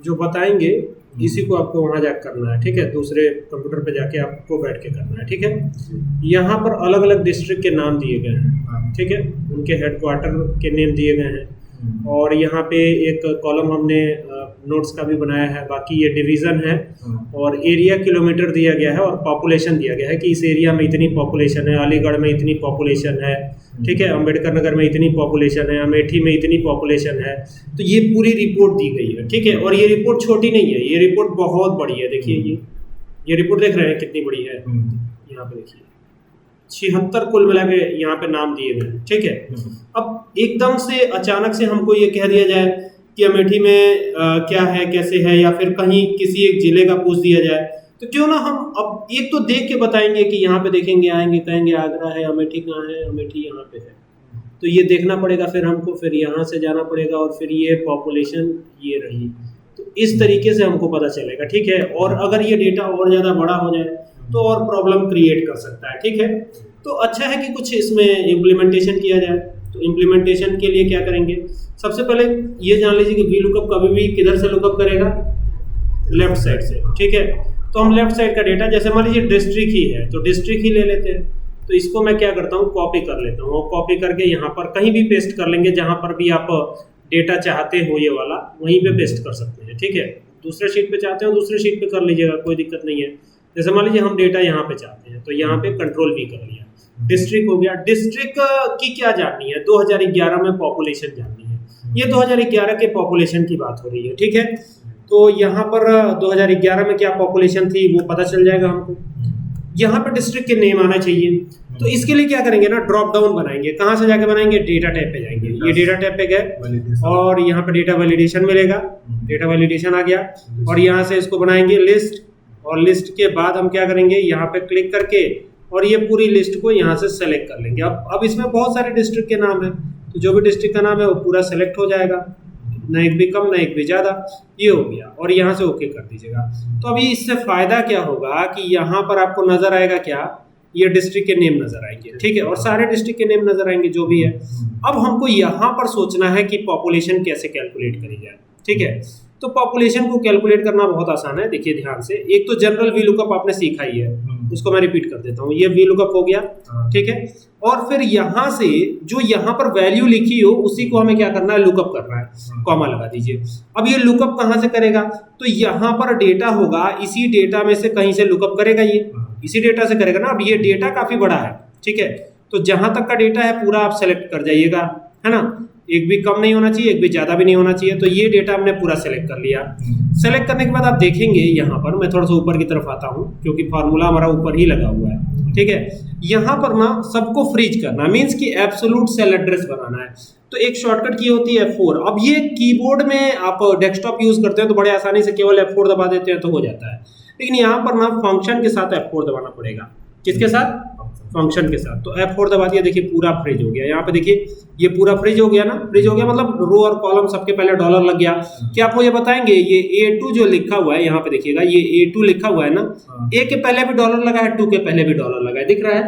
जो बताएंगे इसी को आपको वहाँ जाकर करना है, ठीक है। दूसरे कंप्यूटर पे जाके आपको बैठ के करना है, ठीक है। यहाँ पर अलग अलग डिस्ट्रिक्ट के नाम दिए गए हैं, ठीक है, उनके हेडक्वार्टर के नेम दिए गए हैं। और यहाँ पे एक कॉलम हमने नोट्स का भी बनाया है। बाकी ये डिवीज़न है और एरिया किलोमीटर दिया गया है और पॉपुलेशन दिया गया है कि इस एरिया में इतनी पॉपुलेशन है, अलीगढ़ में इतनी पॉपुलेशन है, ठीक है, अंबेडकर नगर में इतनी पॉपुलेशन है, अमेठी में इतनी पॉपुलेशन है। तो ये पूरी रिपोर्ट दी गई है, ठीक है। और ये रिपोर्ट छोटी नहीं है, ये रिपोर्ट बहुत बड़ी है। देखिए ये रिपोर्ट देख रहे हैं कितनी बड़ी है। यहाँ पे देखिए 76 कुल मिला के यहाँ पे नाम दिए गए, ठीक है। अब एकदम से अचानक से हमको ये कह दिया जाए कि अमेठी में क्या है, कैसे है, या फिर कहीं किसी एक जिले का पूछ दिया जाए, तो क्यों ना हम अब एक तो देख के बताएंगे कि यहाँ पे देखेंगे, आएंगे, कहेंगे आगरा है, अमेठी कहाँ है, अमेठी यहाँ पे है। तो ये देखना पड़ेगा फिर हमको, फिर यहाँ से जाना पड़ेगा और फिर ये पॉपुलेशन ये रही। तो इस तरीके से हमको पता चलेगा, ठीक है। और अगर ये डेटा और ज़्यादा बड़ा हो जाए तो और प्रॉब्लम क्रिएट कर सकता है, ठीक है। तो अच्छा है कि कुछ इसमें इम्प्लीमेंटेशन किया जाए। तो इम्प्लीमेंटेशन के लिए क्या करेंगे, सबसे पहले ये जान लीजिए कि वी लुकअप कभी भी किधर से लुकअप करेगा, लेफ्ट साइड से, ठीक है। तो हम लेफ्ट साइड का डेटा, जैसे मान लीजिए डिस्ट्रिक्ट ही है तो डिस्ट्रिक्ट ही ले लेते हैं। तो इसको मैं क्या करता हूँ, कॉपी कर लेता हूँ और कॉपी करके यहाँ पर कहीं भी पेस्ट कर लेंगे, जहाँ पर भी आप डेटा चाहते हो ये वाला, वहीं पे पेस्ट कर सकते हैं, ठीक है। दूसरे शीट पे चाहते हो दूसरे शीट पे कर लीजिएगा, कोई दिक्कत नहीं है। जैसे मान लीजिए हम डेटा यहाँ पे चाहते हैं तो यहाँ पे कंट्रोल भी कर लिया, डिस्ट्रिक्ट हो गया। डिस्ट्रिक्ट की क्या जाननी है, 2011 में पॉपुलेशन जाननी है। ये 2011 के पॉपुलेशन की बात हो रही है, ठीक है। तो यहाँ पर 2011 में क्या पॉपुलेशन थी वो पता चल जाएगा हमको। यहाँ पे डिस्ट्रिक्ट के नेम आना चाहिए। तो इसके लिए क्या करेंगे ना, ड्रॉप डाउन बनाएंगे। कहाँ से जाके बनाएंगे, डेटा टैब पे जाएंगे। ये डेटा टैब पे गए और यहाँ पे डेटा वैलिडेशन मिलेगा, डेटा वैलिडेशन आ गया। और यहाँ से इसको बनाएंगे लिस्ट, और लिस्ट के बाद हम क्या करेंगे, यहाँ पे क्लिक करके और ये पूरी लिस्ट को यहाँ से सेलेक्ट कर लेंगे। अब इसमें बहुत सारे डिस्ट्रिक्ट के नाम है, तो जो भी डिस्ट्रिक्ट का नाम है वो पूरा सेलेक्ट हो जाएगा, ना एक भी कम ना एक भी ज़्यादा। ये हो गया और यहाँ से ओके कर दीजिएगा। तो अभी इससे फ़ायदा क्या होगा कि यहाँ पर आपको नज़र आएगा क्या, ये डिस्ट्रिक्ट के नेम नज़र आएंगे, ठीक है, और सारे डिस्ट्रिक्ट के नेम नज़र आएंगे जो भी है। अब हमको यहाँ पर सोचना है कि पॉपुलेशन कैसे कैलकुलेट करी जाए, ठीक है। तो पॉपुलेशन को कैलकुलेट करना बहुत आसान है। देखिए ध्यान से, एक तो जनरल वी लुकअप आपने सीखा ही है, उसको मैं रिपीट कर देता हूँ। ये वी लुकअप हो गया, ठीक है। और फिर यहाँ से जो यहाँ पर वैल्यू लिखी हो उसी को हमें क्या करना है, लुकअप करना है, कॉमा लगा दीजिए। अब ये लुकअप कहाँ से करेगा, तो यहाँ पर डेटा होगा, इसी डेटा में से कहीं से लुकअप करेगा, ये इसी डेटा से करेगा ना। अब ये डेटा काफी बड़ा है, ठीक है। तो जहां तक का डेटा है पूरा आप सेलेक्ट कर जाइएगा, है ना। एक भी कम नहीं होना चाहिए, एक भी ज्यादा भी नहीं होना चाहिए। तो ये डेटा हमने पूरा सेलेक्ट कर लिया। सेलेक्ट करने के बाद आप देखेंगे यहाँ पर, मैं थोड़ा सा ऊपर की तरफ आता हूँ क्योंकि फार्मूला हमारा ऊपर ही लगा हुआ है, ठीक है। यहाँ पर ना सबको फ्रीज करना मीन्स कि एब्सोल्यूट सेल एड्रेस बनाना है। तो एक शॉर्टकट की होती है F4। अब ये कीबोर्ड में आप डेस्कटॉप यूज करते हैं तो बड़े आसानी से केवल F4 दबा देते हैं तो हो जाता है, लेकिन यहाँ पर ना फंक्शन के साथ F4 दबाना पड़ेगा। किसके साथ, फंक्शन के साथ। तो F4 दबा दिया, देखिए पूरा फ्रीज हो गया। यहाँ पे देखिए ये पूरा फ्रीज हो गया ना, फ्रीज हो गया मतलब रो और कॉलम सबके पहले डॉलर लग गया। क्या आप मुझे बताएंगे ये A2 जो लिखा हुआ है, यहाँ पे देखिएगा ये A2 लिखा हुआ है ना, A के पहले भी डॉलर लगा है, 2 के पहले भी डॉलर लगा है, दिख रहा है,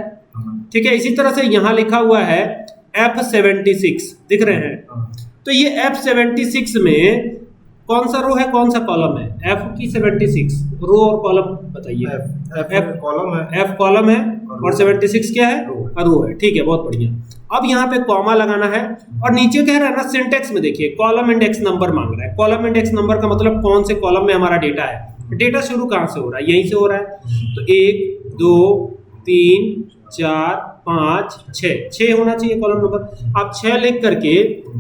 ठीक है। इसी तरह से यहाँ लिखा हुआ है F76, दिख रहे हैं। तो ये F76 में कौन सा रो है कौन सा कॉलम है, F की 76 रो और कॉलम बताइए। F कॉलम है, F कॉलम है और 76 क्या है, रो है, ठीक है, बहुत बढ़िया। अब यहाँ पे कॉमा लगाना है और नीचे कह रहा है ना सिंटेक्स में, देखिए कॉलम इंडेक्स नंबर मांग रहा है। कॉलम इंडेक्स नंबर का मतलब कौन से कॉलम में हमारा डेटा है। डेटा शुरू कहाँ से हो रहा है, यहीं से हो रहा है। तो 1 2 3 4 5 6 होना चाहिए कॉलम नंबर। आप 6 लिख करके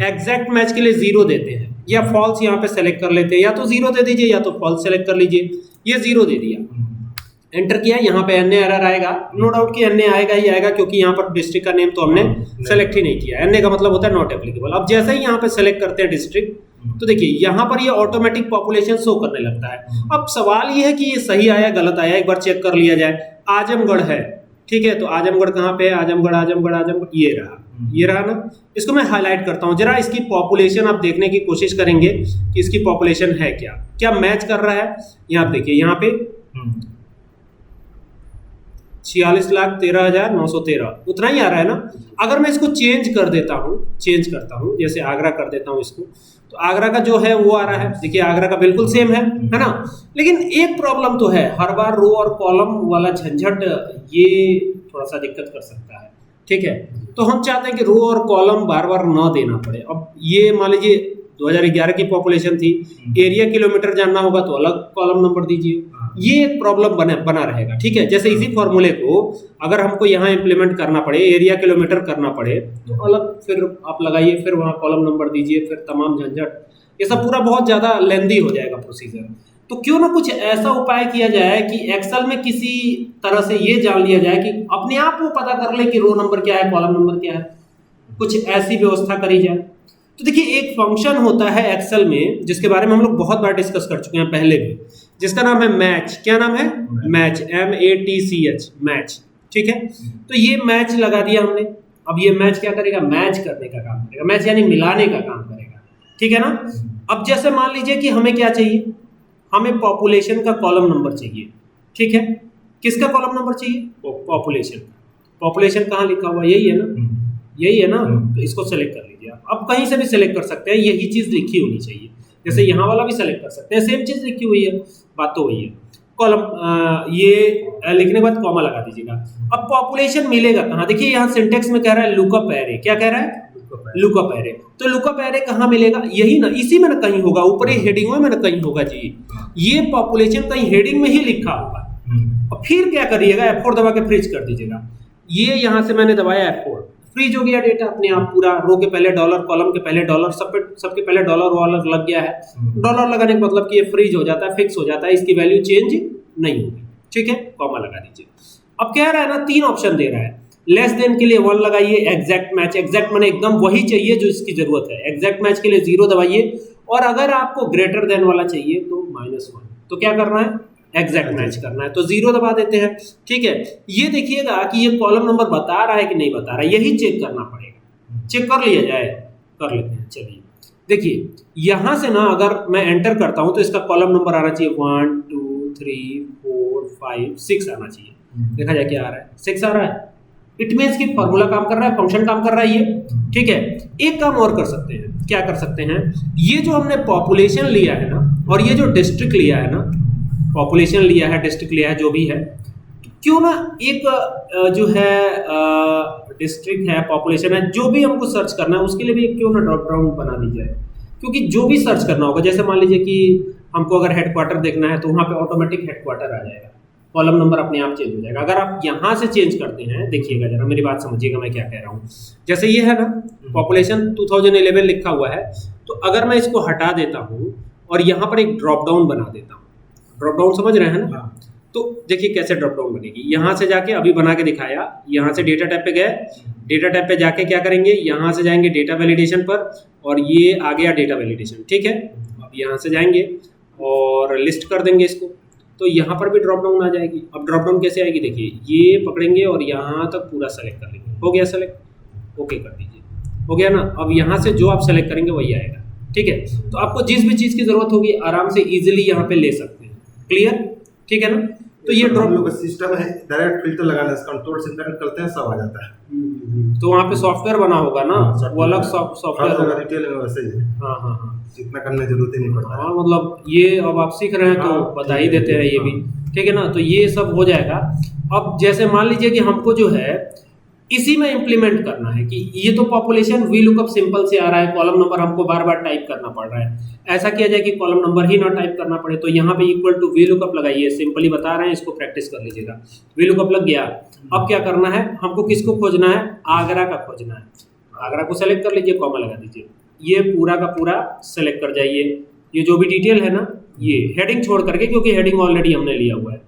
एग्जैक्ट मैच के लिए 0 देते हैं या फॉल्स यहाँ पे सेलेक्ट कर लेते हैं, या तो 0 दे दीजिए या तो फॉल्स सेलेक्ट कर लीजिए। ये 0 दे दिया, एंटर किया, यहाँ पे NA एरर आएगा। नो डाउट कि NA आएगा ही आएगा क्योंकि यहाँ पर डिस्ट्रिक्ट का नेम तो हमने सेलेक्ट ही नहीं किया। NA का मतलब होता है नॉट एप्लीकेबल। अब जैसे ही यहाँ पे सेलेक्ट करते हैं डिस्ट्रिक्ट, तो देखिए यहाँ पर ये ऑटोमेटिक पॉपुलेशन शो करने लगता है। अब सवाल ये है कि ये सही आया गलत आया, एक बार चेक कर लिया जाए। आजमगढ़ है, ठीक है, तो आजमगढ़ कहाँ पे है, आजमगढ़ आजमगढ़ आजमगढ़, ये रहा ना। इसको मैं हाईलाइट करता हूँ जरा, इसकी पॉपुलेशन आप देखने की कोशिश करेंगे कि इसकी पॉपुलेशन है क्या मैच कर रहा है। यहाँ पे देखिए, यहाँ पे 46,13,913 उतना ही आ रहा है ना। अगर मैं इसको चेंज करता हूँ, जैसे आगरा कर देता हूँ इसको, तो आगरा का जो है वो आ रहा है, देखिए आगरा का बिल्कुल सेम है ना। लेकिन एक प्रॉब्लम तो है, हर बार रो और कॉलम वाला झंझट ये थोड़ा सा दिक्कत कर सकता है, ठीक है। तो हम चाहते हैं कि रो और कॉलम बार बार ना देना पड़े। अब ये मान लीजिए 2011 की पॉपुलेशन थी, एरिया किलोमीटर जानना होगा तो अलग कॉलम नंबर दीजिए, ये एक प्रॉब्लम बना रहेगा, ठीक है। जैसे इसी फॉर्मूले को अगर हमको यहाँ इंप्लीमेंट करना पड़े, एरिया किलोमीटर करना पड़े, तो अलग फिर आप लगाइए, फिर वहाँ कॉलम नंबर दीजिए, फिर तमाम झंझट, ये सब पूरा बहुत ज़्यादा लेंदी हो जाएगा प्रोसीजर। तो क्यों ना कुछ ऐसा उपाय किया जाए कि एक्सेल में किसी तरह से ये जान लिया जाए कि अपने आप वो पता कर ले कि रो नंबर क्या है, कॉलम नंबर क्या है, कुछ ऐसी व्यवस्था करी जाए। तो देखिए एक फंक्शन होता है एक्सेल में जिसके बारे में हम लोग बहुत बार डिस्कस कर चुके हैं पहले भी, जिसका नाम है मैच। क्या नाम है? मैच, MATCH, मैच, ठीक है। तो ये मैच लगा दिया हमने। अब ये मैच क्या करेगा? मैच करने का काम करेगा, मैच यानी मिलाने का काम करेगा, ठीक है ना। अब जैसे मान लीजिए कि हमें क्या चाहिए, हमें पॉपुलेशन का कॉलम नंबर चाहिए, ठीक है। किसका कॉलम नंबर चाहिए? पॉपुलेशन। पॉपुलेशन कहाँ लिखा हुआ? यही है ना, यही है ना। तो इसको सेलेक्ट कर लीजिए आप। अब कहीं से भी सेलेक्ट कर सकते हैं, यही चीज लिखी होनी चाहिए। जैसे यहाँ वाला भी सेलेक्ट कर सकते हैं, सेम चीज लिखी हुई है, बात तो वही है। कॉलम ये लिखने के बाद कॉमा लगा दीजिएगा। अब पॉपुलेशन मिलेगा कहाँ? देखिए यहाँ सिंटेक्स में कह रहा है लुकअप एरे। क्या कह रहा है? Lookup array. तो लुकअप एरे कहाँ मिलेगा? यही ना, इसी में ना कहीं होगा, ऊपर ही हेडिंग में ना कहीं होगा जी। ये पॉपुलेशन कहीं हेडिंग में ही लिखा होगा। और फिर क्या करिएगा, F4 दबा के फ्रीज कर दीजिएगा। ये यहाँ से मैंने दबाया F4, फ्रीज हो गया डेटा अपने आप पूरा। रो के पहले डॉलर, कॉलम के पहले डॉलर, सबके पहले डॉलर वॉलर लग गया है। डॉलर लगाने का मतलब कि ये फ्रीज हो जाता है, फिक्स हो जाता है, इसकी वैल्यू चेंज नहीं होगी, ठीक है। कॉमा लगा दीजिए। अब कह रहा है ना, 3 ऑप्शन दे रहा है। लेस देन के लिए 1 लगाइए, एग्जैक्ट मैच, एग्जैक्ट माने एकदम वही चाहिए जो इसकी जरूरत है। एग्जैक्ट मैच के लिए 0 दबाइए, और अगर आपको ग्रेटर देन वाला चाहिए तो -1। तो क्या करना है? एग्जैक्ट मैच करना है, तो 0 दबा देते हैं, ठीक है। ये देखिएगा कि ये कॉलम नंबर बता रहा है कि नहीं बता रहा है, यही चेक करना पड़ेगा। चेक कर लिया जाए, कर लेते हैं। चलिए देखिए, यहां से ना अगर मैं एंटर करता हूं तो इसका कॉलम नंबर आना चाहिए 1 2 3 4 5 6 आना चाहिए। देखा जाए क्या आ रहा है? 6 आ रहा है। इट मीन्स कि फॉर्मूला काम कर रहा है, फंक्शन काम कर रहा है ये, ठीक है। एक काम और कर सकते हैं, क्या कर सकते हैं, ये जो हमने पॉपुलेशन लिया है ना, और ये जो डिस्ट्रिक्ट लिया है ना, पॉपुलेशन लिया है, डिस्ट्रिक्ट लिया है, जो भी है, तो क्यों ना एक जो है डिस्ट्रिक्ट है, पॉपुलेशन है, जो भी हमको सर्च करना है उसके लिए भी क्यों ना ड्रॉप डाउन बना दी जाए। क्योंकि जो भी सर्च करना होगा, जैसे मान लीजिए कि हमको अगर हेडक्वार्टर देखना है तो वहाँ पे ऑटोमेटिक हेडक्वार्टर आ जाएगा, कॉलम नंबर अपने आप चेंज हो जाएगा। अगर आप यहाँ से चेंज करते हैं, देखिएगा जरा मेरी बात समझिएगा मैं क्या कह रहा हूँ। जैसे ये है ना, पॉपुलेशन 2011 लिखा हुआ है, तो अगर मैं इसको हटा देता हूँ और यहाँ पर एक ड्रॉप डाउन बना देता हूँ, ड्रॉप डाउन समझ रहे हैं ना, तो देखिए कैसे ड्रॉप डाउन बनेगी। यहाँ से जाके अभी बना के दिखाया, यहाँ से डेटा टैब पे गए, डेटा टैब पे जाके क्या करेंगे, यहाँ से जाएंगे डेटा वैलिडेशन पर, और ये आ गया डेटा वैलिडेशन, ठीक है। अब यहाँ से जाएंगे और लिस्ट कर देंगे इसको, तो यहाँ पर भी ड्रॉप डाउन आ जाएगी। अब ड्रॉप डाउन कैसे आएगी, देखिए ये पकड़ेंगे और यहाँ तक पूरा सेलेक्ट कर लेंगे, हो गया सेलेक्ट, ओके कर दीजिए, हो गया ना। अब यहाँ से जो आप सेलेक्ट करेंगे वही आएगा, ठीक है। तो आपको जिस भी चीज़ की जरूरत होगी आराम से इजीली यहाँ पे ले सकते हैं, क्लियर, ठीक है ना। तो ये ड्रॉप लोग सिस्टम है, डायरेक्ट फिल्टर लगाना है, कंट्रोल से कनेक्ट करते हैं, सब आ जाता है। तो वहाँ पे सॉफ्टवेयर बना होगा ना, वो अलग सॉफ्टवेयर होगा, डिटेल में वैसे ही। हाँ हाँ हाँ, इतना करने की जरूरत ही नहीं पड़ता। हाँ मतलब ये अब आप सीख रहे हैं तो बता ही देते हैं ये भी, ठीक है ना। तो ये सब हो जाएगा। अब जैसे मान लीजिए कि हमको जो है इसी में इम्प्लीमेंट करना है कि ये तो पॉपुलेशन वी लुकअप सिंपल से आ रहा है, कॉलम नंबर हमको बार बार टाइप करना पड़ रहा है। ऐसा किया जाए कि कॉलम नंबर ही ना टाइप करना पड़े, तो यहाँ पे इक्वल टू वी लुकअप लगाइए, सिंपली बता रहे हैं, इसको प्रैक्टिस कर लीजिएगा। वी लुकअप लग गया। अब क्या करना है, हमको किसको खोजना है, आगरा का खोजना है। आगरा को सेलेक्ट कर लीजिए, कॉमा लगा दीजिए, ये पूरा का पूरा सेलेक्ट कर जाइए। ये जो भी डिटेल है ना, ये हेडिंग छोड़ करके, क्योंकि हेडिंग ऑलरेडी हमने लिया हुआ है।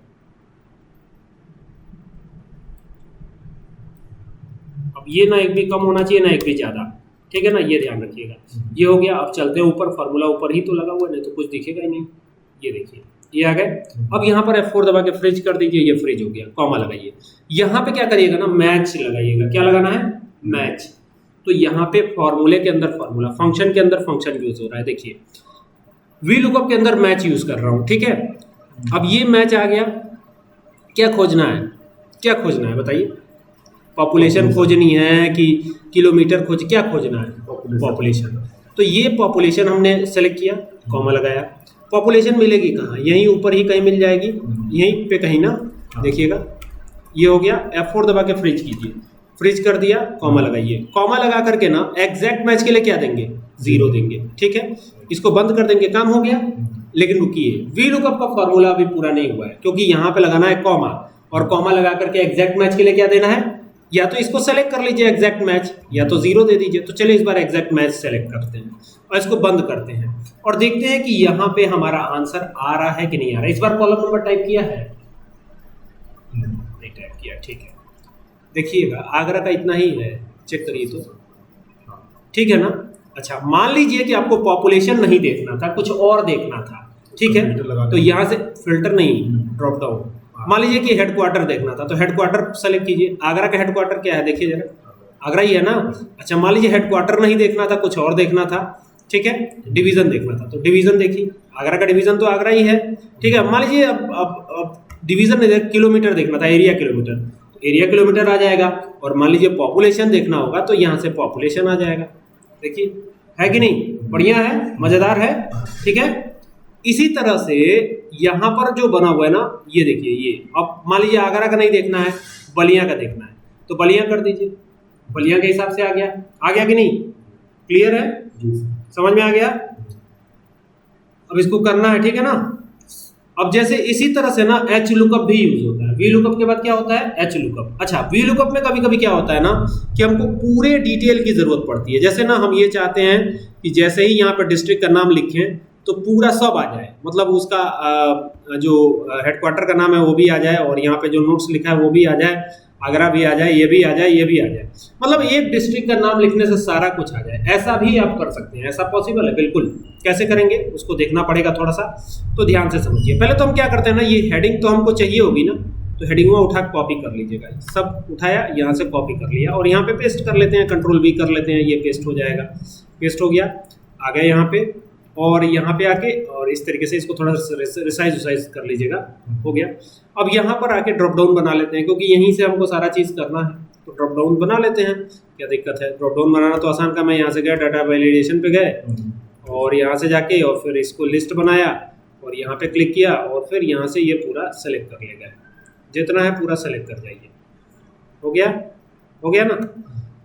ये ना एक भी कम होना चाहिए, ना एक भी ज़्यादा, ठीक है ना, ये ध्यान रखिएगा। ये हो गया। अब चलते हैं ऊपर, फार्मूला ऊपर ही तो लगा हुआ है, नहीं तो कुछ दिखेगा ही नहीं। ये देखिए ये आ गए। अब यहाँ पर F4 दबा के फ्रीज कर दीजिए, ये फ्रीज हो गया, कॉमा लगाइए। यहाँ पे क्या करिएगा ना, मैच लगाइएगा। क्या लगाना है, मैच। तो यहाँ पे फॉर्मूले के अंदर फॉर्मूला, फंक्शन के अंदर फंक्शन यूज हो रहा है। देखिए वी लुकअप के अंदर मैच यूज कर रहा हूँ, ठीक है। अब ये मैच आ गया। क्या खोजना है, क्या खोजना है बताइए, पॉपुलेशन खोजनी है कि किलोमीटर खोज, क्या खोजना है, पॉपुलेशन। तो ये पॉपुलेशन हमने सेलेक्ट किया, कॉमा लगाया। पॉपुलेशन मिलेगी कहाँ? यहीं ऊपर ही कहीं मिल जाएगी, यहीं पे कहीं ना, देखिएगा ये हो गया। F4 दबा के फ्रीज कीजिए, फ्रीज कर दिया, कॉमा लगाइए। कॉमा लगा करके ना एग्जैक्ट मैच के लिए क्या देंगे? 0 देंगे, ठीक है। इसको बंद कर देंगे, काम हो गया। लेकिन रुकिए, वी लुकअप का फॉर्मूला अभी पूरा नहीं हुआ है, क्योंकि यहाँ पे लगाना है कॉमा, और कॉमा लगा करके एग्जैक्ट मैच के लिए क्या देना है? या तो इसको सेलेक्ट कर लीजिए एग्जैक्ट मैच, या तो 0 दे दीजिए। तो चलिए इस बार एग्जैक्ट मैच सेलेक्ट करते हैं और इसको बंद करते हैं और देखते हैं कि यहाँ पे हमारा आंसर आ रहा है कि नहीं आ रहा है। इस बार कॉलम नंबर टाइप किया है? नहीं टाइप किया, ठीक है। देखिएगा आगरा का इतना ही है, चेक करिए तो, ठीक है ना। अच्छा, मान लीजिए कि आपको पॉपुलेशन नहीं देखना था, कुछ और देखना था, ठीक है। तो यहाँ से फिल्टर नहीं, ड्रॉप डाउन। मान लीजिए कि हेडक्वार्टर देखना था, तो हेडक्वार्टर सेलेक्ट कीजिए। आगरा का हेडक्वार्टर क्या है देखिए जरा, आगरा ही है ना। अच्छा, मान लीजिए हेडक्वार्टर नहीं देखना था, कुछ और देखना था, ठीक है। डिवीजन देखना था, तो डिवीजन देखिए, आगरा का डिवीजन तो आगरा ही है, ठीक है। मान लीजिए अब डिवीजन नहीं, किलोमीटर देखना था, एरिया किलोमीटर, तो एरिया किलोमीटर आ जाएगा। और मान लीजिए पॉपुलेशन देखना होगा, तो यहाँ से पॉपुलेशन आ जाएगा। देखिए है कि नहीं, बढ़िया है, मजेदार है, ठीक है। इसी तरह से यहाँ पर जो बना हुआ है ना, ये देखिए, ये अब मान लीजिए आगरा का नहीं देखना है, बलिया का देखना है, तो बलिया कर दीजिए, बलिया के हिसाब से आ गया कि नहीं? क्लियर है, समझ में आ गया? अब इसको करना है, ठीक है ना। अब जैसे इसी तरह से ना एच लुकअप भी यूज होता है। वी लुकअप के बाद क्या होता है? H lookup. अच्छा, वी लुकअप में कभी कभी क्या होता है ना कि हमको पूरे डिटेल की जरूरत पड़ती है। जैसे ना हम ये चाहते हैं कि जैसे ही यहाँ पर डिस्ट्रिक्ट का नाम लिखें तो पूरा सब आ जाए, मतलब उसका जो हेडक्वार्टर का नाम है वो भी आ जाए, और यहाँ पे जो नोट्स लिखा है वो भी आ जाए, आगरा भी आ जाए, ये भी आ जाए, ये भी आ जाए, मतलब एक डिस्ट्रिक्ट का नाम लिखने से सारा कुछ आ जाए। ऐसा भी आप कर सकते हैं, ऐसा पॉसिबल है, बिल्कुल। कैसे करेंगे उसको देखना पड़ेगा थोड़ा सा, तो ध्यान से समझिए। पहले तो हम क्या करते हैं ना, ये हेडिंग तो हमको चाहिए होगी ना, तो हेडिंग में उठा कॉपी कर लीजिएगा, सब उठाया, यहाँ से कॉपी कर लिया और यहाँ पे पेस्ट कर लेते हैं, कंट्रोल V कर लेते हैं, ये पेस्ट हो जाएगा। पेस्ट हो गया, आ गया यहाँ पे, और यहाँ पे आके और इस तरीके से इसको थोड़ा रिसाइज कर लीजिएगा, हो गया। अब यहाँ पर आके ड्रॉप डाउन बना लेते हैं, क्योंकि यहीं से हमको सारा चीज़ करना है, तो ड्रॉप डाउन बना लेते हैं। क्या दिक्कत है, ड्रॉप डाउन बनाना तो आसान काम है। यहाँ से गए, डाटा वैलिडेशन पे गए, और यहाँ से जाके और फिर इसको लिस्ट बनाया, और यहाँ पे क्लिक किया, और फिर यहाँ से ये पूरा सेलेक्ट कर लेगा, जितना है पूरा सेलेक्ट कर जाइए। हो गया ना।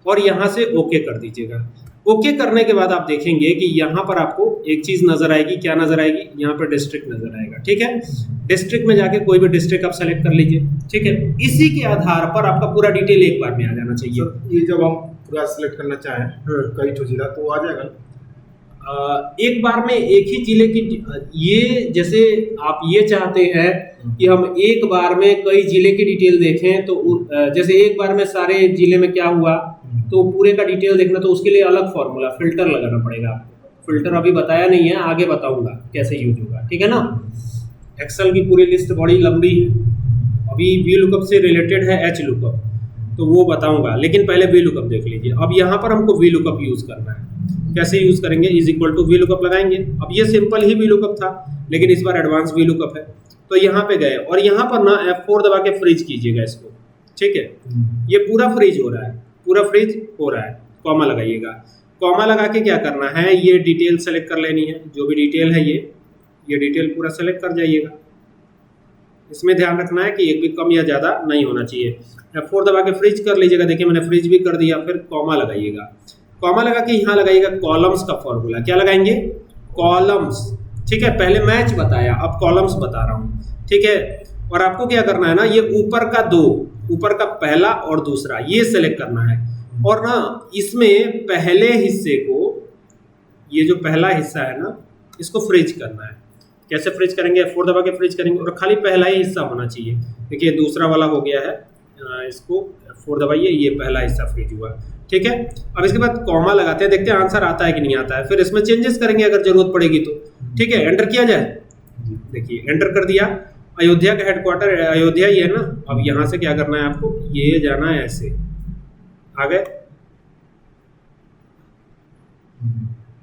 और यहाँ से ओके कर दीजिएगा। ओके करने के बाद आप देखेंगे कि यहाँ पर आपको एक चीज नजर आएगी। क्या नजर आएगी? यहाँ पर डिस्ट्रिक्ट नजर आएगा, ठीक है। डिस्ट्रिक्ट में जाके कोई भी डिस्ट्रिक्ट आप सेलेक्ट कर लीजिए, ठीक है। इसी के आधार पर आपका पूरा डिटेल एक बार में आ जाना चाहिए। ये जब हम पूरा सेलेक्ट करना चाहें कई तो जिला, तो आ जाएगा एक बार में एक ही जिले की, ये जैसे आप ये चाहते हैं कि हम एक बार में कई जिले की डिटेल देखें, तो जैसे एक बार में सारे जिले में क्या हुआ तो पूरे का डिटेल देखना, तो उसके लिए अलग फॉर्मूला फिल्टर लगाना पड़ेगा आपको। फिल्टर अभी बताया नहीं है, आगे बताऊंगा कैसे यूज होगा, ठीक है ना। एक्सेल की पूरी लिस्ट बड़ी लंबी है, अभी वी लुकअप से रिलेटेड है एच लुकअप, तो वो बताऊंगा, लेकिन पहले वी लुकअप देख लीजिए। अब यहाँ पर हमको वी लुकअप यूज करना है। कैसे यूज करेंगे? Is equal to V lookup लगाएंगे। अब ये सिंपल ही वी लुकअप था, लेकिन इस बार एडवांस वी लुकअप है। तो यहाँ पे गए और यहाँ पर ना F4 दबा के फ्रीज कीजिएगा इसको, ठीक है। ये पूरा फ्रीज हो रहा है, पूरा फ्रीज हो रहा है। कॉमा लगाइएगा। कॉमा लगा के क्या करना है, ये डिटेल सेलेक्ट कर लेनी है, जो भी डिटेल है ये डिटेल पूरा सेलेक्ट कर जाइएगा। इसमें ध्यान रखना है कि एक भी कम या ज़्यादा नहीं होना चाहिए। F4 दबा के फ्रीज कर लीजिएगा। देखिए मैंने फ्रीज भी कर दिया। फिर कॉमा लगाइएगा। कॉमा लगा के यहाँ लगाइएगा कॉलम्स का फॉर्मूला। क्या लगाएंगे? कॉलम्स, ठीक है। पहले मैच बताया, अब कॉलम्स बता रहा हूँ, ठीक है। और आपको क्या करना है ना, ये ऊपर का दो, ऊपर का पहला और दूसरा, ये सेलेक्ट करना है। और ना इसमें पहले हिस्से को, ये जो पहला हिस्सा है ना, इसको फ्रीज करना है। कैसे फ्रीज करेंगे? F4 दबा के फ्रीज करेंगे और खाली पहला ही हिस्सा होना चाहिए। देखिए दूसरा वाला हो गया है, इसको F4 दबाइए, ये पहला हिस्सा फ्रीज हुआ, ठीक है। अब इसके बाद कॉमा लगाते हैं, देखते हैं आंसर आता है कि नहीं आता है। फिर इसमें चेंजेस करेंगे अगर जरूरत पड़ेगी तो, ठीक है। एंटर किया जाए। देखिए एंटर कर दिया। अयोध्या का हेडक्वार्टर अयोध्या ही है ना। अब यहाँ से क्या करना है आपको, ये जाना है ऐसे, आ गए।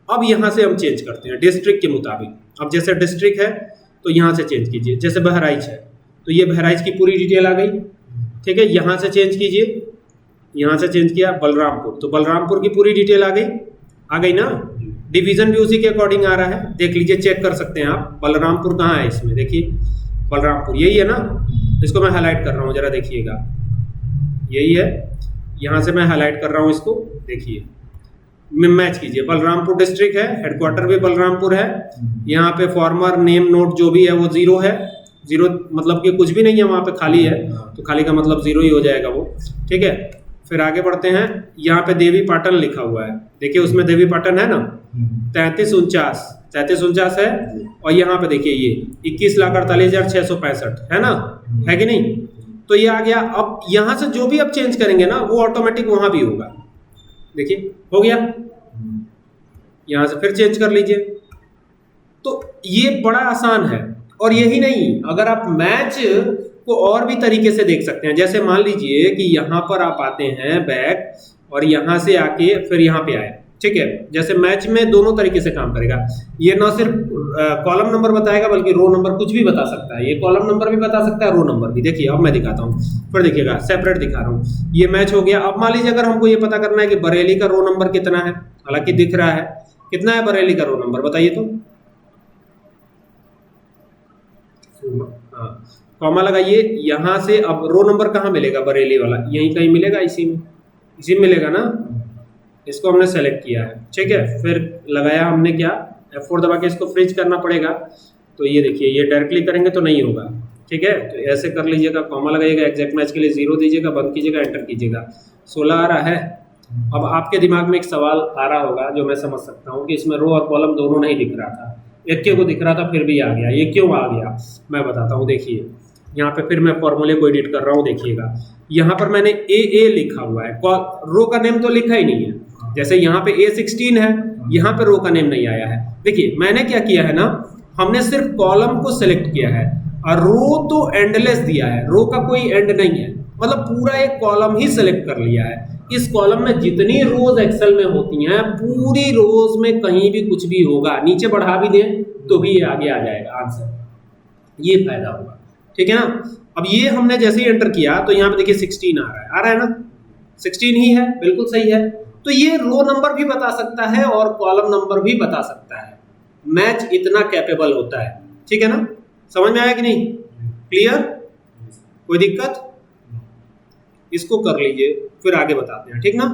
अब यहाँ से हम चेंज करते हैं डिस्ट्रिक्ट के मुताबिक। अब जैसे डिस्ट्रिक्ट है तो यहाँ से चेंज कीजिए। जैसे बहराइच है तो ये बहराइच की पूरी डिटेल आ गई, ठीक है। यहाँ से चेंज कीजिए, यहाँ से चेंज किया बलरामपुर, तो बलरामपुर की पूरी डिटेल आ गई, आ गई ना। डिवीजन भी उसी के अकॉर्डिंग आ रहा है, देख लीजिए, चेक कर सकते हैं आप। बलरामपुर कहाँ है इसमें, देखिए बलरामपुर यही है ना। इसको मैं हाईलाइट कर रहा हूँ, जरा देखिएगा, यही है। यहाँ से मैं हाईलाइट कर रहा हूँ इसको, देखिए मैच कीजिए। बलरामपुर डिस्ट्रिक्ट है, हेडक्वार्टर भी बलरामपुर है। यहाँ पे फॉर्मर नेम नोट जो भी है वो 0 है। 0 मतलब कि कुछ भी नहीं है वहाँ पे, खाली है, तो खाली का मतलब 0 ही हो जाएगा वो, ठीक है। फिर आगे बढ़ते हैं, यहाँ पे देवी पाटन लिखा हुआ है, देखिए उसमें देवी पाटन है ना, 3349 है। और यहाँ पे देखिए ये 21,48,665 है ना, है कि नहीं। तो ये आ गया। अब यहाँ से जो भी आप चेंज करेंगे ना वो ऑटोमेटिक वहां भी होगा, देखिए हो गया। यहां से फिर चेंज कर लीजिए। तो ये बड़ा आसान है। और यही नहीं, अगर आप मैच को और भी तरीके से देख सकते हैं। जैसे मान लीजिए कि यहां पर आप आते हैं बैक, और यहां से आके फिर यहां पे आए, ठीक है। जैसे मैच में दोनों तरीके से काम करेगा। ये ना सिर्फ कॉलम नंबर बताएगा बल्कि रो नंबर कुछ भी बता सकता है। ये कॉलम नंबर भी बता सकता है, रो नंबर भी। देखिए अब मैं दिखाता हूँ, फिर देखिएगा सेपरेट दिखा रहा हूँ। ये मैच हो गया। अब मान लीजिए अगर हमको ये पता करना है कि बरेली का रो नंबर कितना है, हालांकि दिख रहा है, कितना है बरेली का रो नंबर बताइए तो। हाँ, कॉमा लगाइए। यहाँ से अब रो नंबर कहाँ मिलेगा बरेली वाला, यहीं कहीं मिलेगा, इसी में, इसी में मिलेगा ना। इसको हमने सेलेक्ट किया है, ठीक है। फिर लगाया हमने क्या, F4 दबा के इसको फ्रीज करना पड़ेगा। तो ये देखिए, ये डायरेक्टली करेंगे तो नहीं होगा, ठीक है। तो ऐसे कर लीजिएगा, कॉमा लगाइएगा, एग्जैक्ट मैच के लिए 0 दीजिएगा, बंद कीजिएगा, एंटर कीजिएगा। 16 आ रहा है। अब आपके दिमाग में एक सवाल आ रहा होगा जो मैं समझ सकता हूँ कि इसमें रो और कॉलम दोनों नहीं दिख रहा था, एक के को दिख रहा था फिर भी आ गया, ये क्यों आ गया, मैं बताता हूँ। देखिए यहाँ पे फिर मैं फॉर्मूले को एडिट कर रहा हूँ, देखिएगा यहाँ पर मैंने ए लिखा हुआ है, रो का नेम तो लिखा ही नहीं है। जैसे यहाँ पे A16 है, यहाँ पे रो का नेम नहीं आया है। देखिए मैंने क्या किया है ना, हमने सिर्फ कॉलम को सिलेक्ट किया है, और रो तो एंडलेस दिया है, रो का कोई एंड नहीं है, मतलब पूरा एक कॉलम ही सिलेक्ट कर लिया है। इस कॉलम में जितनी रोज एक्सेल में होती हैं, पूरी रोज में कहीं भी कुछ भी होगा, नीचे बढ़ा भी दें तो भी ये आगे आ जाएगा आंसर, ये फायदा होगा, ठीक है ना। अब ये हमने जैसे ही एंटर किया तो यहाँ पे देखिए 16 आ रहा है ना, 16 ही है, बिल्कुल सही है। तो ये रो नंबर भी बता सकता है और कॉलम नंबर भी बता सकता है। मैच इतना कैपेबल होता है, ठीक है ना। समझ में आया कि नहीं, क्लियर, कोई दिक्कत, इसको कर लीजिए, फिर आगे बताते हैं, ठीक ना।